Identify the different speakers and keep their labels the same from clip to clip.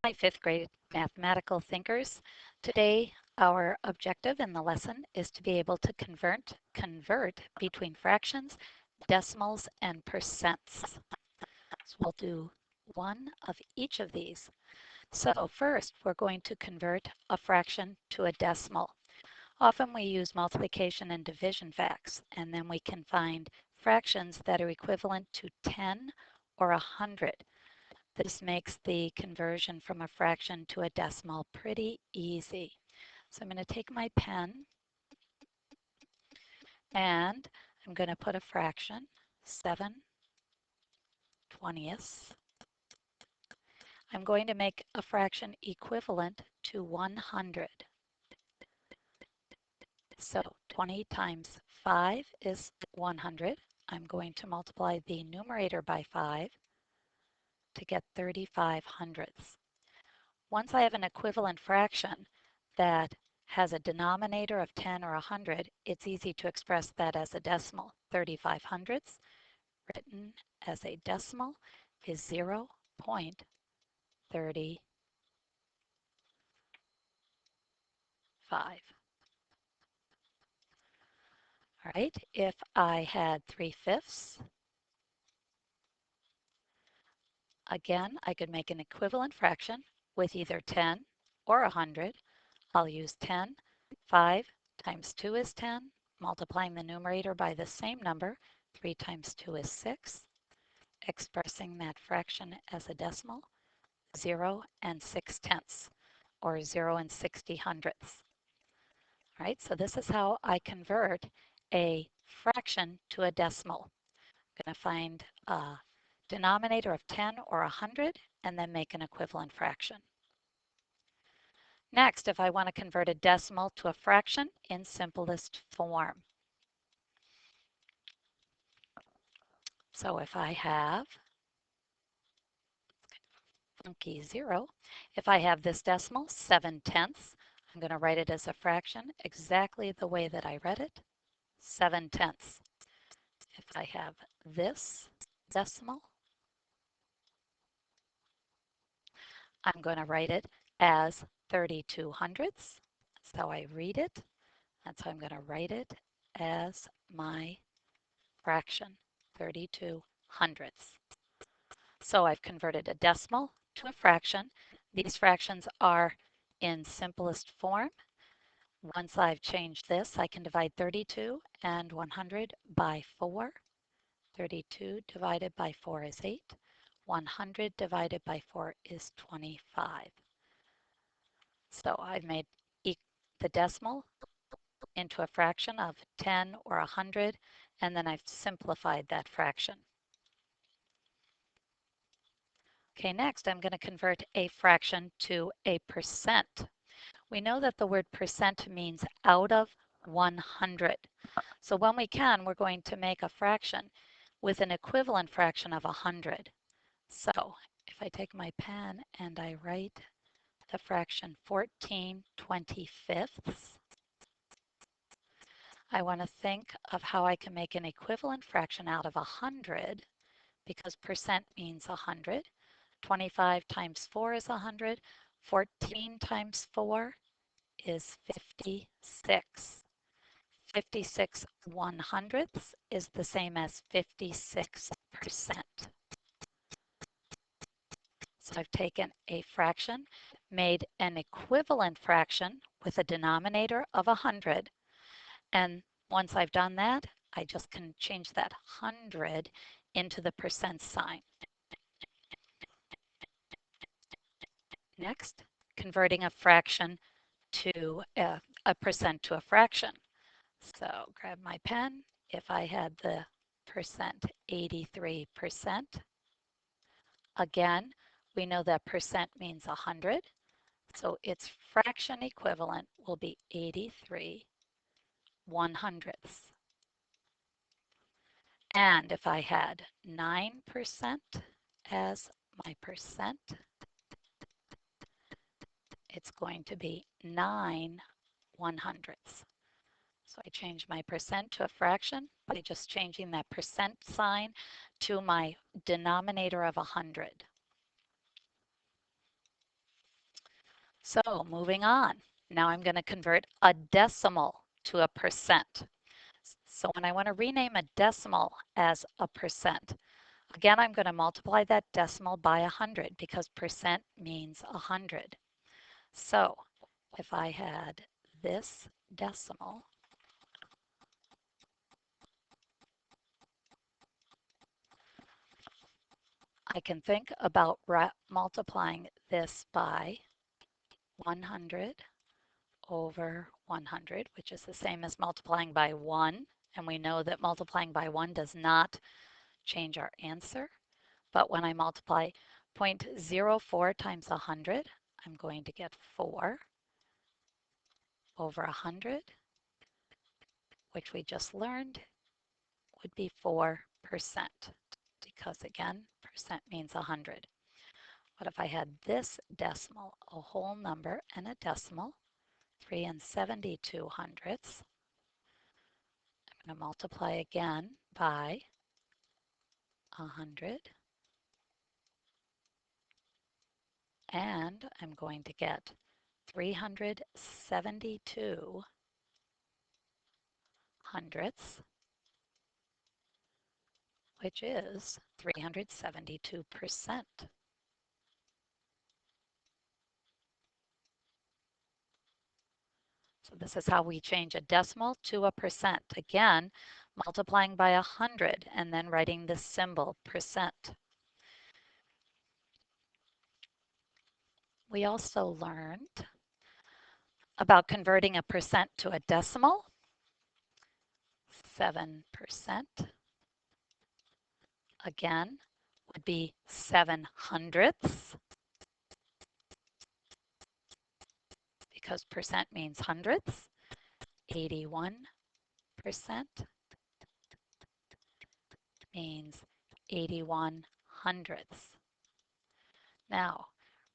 Speaker 1: Hi, fifth grade mathematical thinkers. Today, our objective in the lesson is to be able to convert between fractions, decimals, and percents. So we'll do one of each of these. So first, we're going to convert a fraction to a decimal. Often we use multiplication and division facts, and then we can find fractions that are equivalent to 10 or 100. This makes the conversion from a fraction to a decimal pretty easy. So I'm going to take my pen and I'm going to put a fraction, 7/20. I'm going to make a fraction equivalent to 100. So 20 times 5 is 100. I'm going to multiply the numerator by 5 to get 35 hundredths. Once I have an equivalent fraction that has a denominator of 10 or 100, it's easy to express that as a decimal. 35 hundredths written as a decimal is 0.35. All right, if I had 3/5, again, I could make an equivalent fraction with either 10 or 100. I'll use 10. 5 times 2 is 10. Multiplying the numerator by the same number, 3 times 2 is 6. Expressing that fraction as a decimal, 0 and 6/10, or 0 and 60 hundredths. All right, so this is how I convert a fraction to a decimal. I'm going to find a denominator of 10 or 100 and then make an equivalent fraction. Next, if I want to convert a decimal to a fraction in simplest form. So if I have funky 0, if I have this decimal, 7/10, I'm going to write it as a fraction exactly the way that I read it, 7/10. If I have this decimal, I'm going to write it as 32 hundredths. That's how I read it. That's how I'm going to write it as my fraction, 32 hundredths. So I've converted a decimal to a fraction. These fractions are in simplest form. Once I've changed this, I can divide 32 and 100 by 4. 32 divided by 4 is 8. 100 divided by 4 is 25. So I've made the decimal into a fraction of 10 or 100, and then I've simplified that fraction. Okay, next I'm going to convert a fraction to a percent. We know that the word percent means out of 100. So when we can, we're going to make a fraction with an equivalent fraction of 100. So if I take my pen and I write the fraction 14/25, I want to think of how I can make an equivalent fraction out of 100 because percent means 100. 25 times 4 is 100. 14 times 4 is 56. 56 100ths is the same as 56%. So I've taken a fraction, made an equivalent fraction with a denominator of 100, and once I've done that, I just can change that 100 into the percent sign. Next, converting a fraction to a percent to a fraction. So grab my pen. If I had the percent 83%, again, we know that percent means 100. So its fraction equivalent will be 83 100ths. And if I had 9% as my percent, it's going to be 9 100ths. So I change my percent to a fraction by just changing that percent sign to my denominator of 100. So moving on. Now I'm going to convert a decimal to a percent. So when I want to rename a decimal as a percent, again, I'm going to multiply that decimal by 100 because percent means 100. So if I had this decimal, I can think about multiplying this by 100 over 100, which is the same as multiplying by 1. And we know that multiplying by 1 does not change our answer. But when I multiply 0.04 times 100, I'm going to get 4 over 100, which we just learned would be 4%, because again, percent means 100. But if I had this decimal, a whole number and a decimal, 3 and 72 hundredths, I'm going to multiply again by 100, and I'm going to get 372 hundredths, which is 372%. So this is how we change a decimal to a percent. Again, multiplying by 100 and then writing the symbol percent. We also learned about converting a percent to a decimal. 7% again would be 7 hundredths, because percent means hundredths. 81% means 81 hundredths. Now,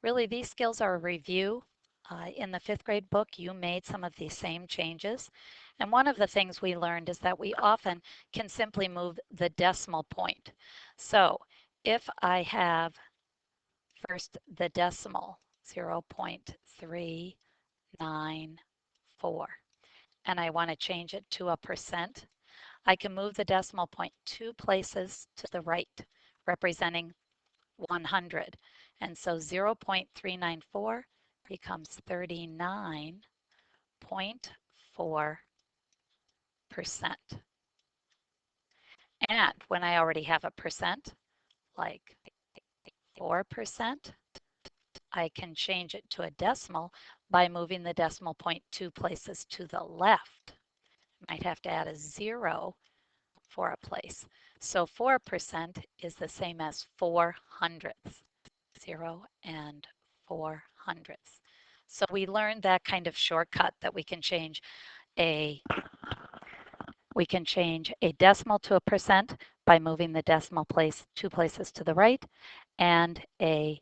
Speaker 1: really these skills are a review. In the 5th grade book, you made some of these same changes. And one of the things we learned is that we often can simply move the decimal point. So if I have first the decimal 0.394 and I want to change it to a percent, I can move the decimal point 2 places to the right, representing 100. And so 0.394 becomes 39.4%. And when I already have a percent, like 4%, I can change it to a decimal by moving the decimal point 2 places to the left. Might have to add a 0 for a place. So 4% is the same as 4 hundredths. 0 and 4 hundredths. So we learned that kind of shortcut that we can change a decimal to a percent by moving the decimal place 2 places to the right, and a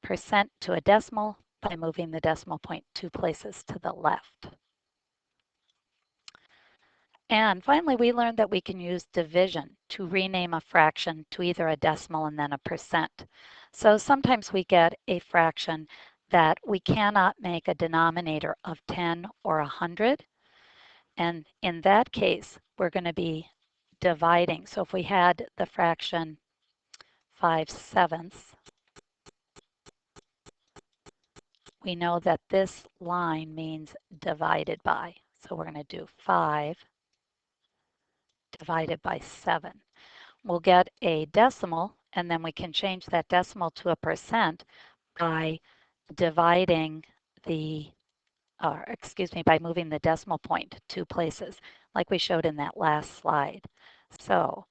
Speaker 1: percent to a decimal by moving the decimal point 2 places to the left. And finally, we learned that we can use division to rename a fraction to either a decimal and then a percent. So sometimes we get a fraction that we cannot make a denominator of 10 or 100. And in that case, we're going to be dividing. So if we had the fraction 5/7, we know that this line means divided by. So we're going to do 5 divided by 7. We'll get a decimal, and then we can change that decimal to a percent by dividing by moving the decimal point 2 places, like we showed in that last slide. So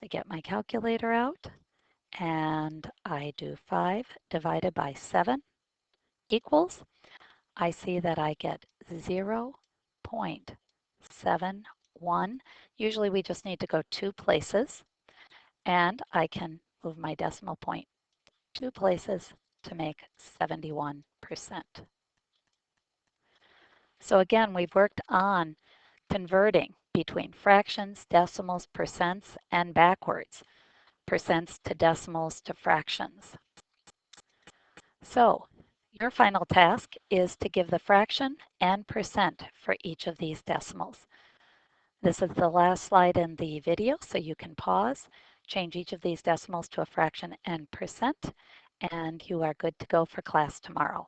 Speaker 1: I get my calculator out, and I do 5 divided by 7 equals, I see that I get 0.71. Usually we just need to go 2 places, and I can move my decimal point 2 places to make 71%. So again, we've worked on converting between fractions, decimals, percents, and backwards, percents to decimals to fractions. So Your final task is to give the fraction and percent for each of these decimals. This is the last slide in the video, so you can pause, change each of these decimals to a fraction and percent, and you are good to go for class tomorrow.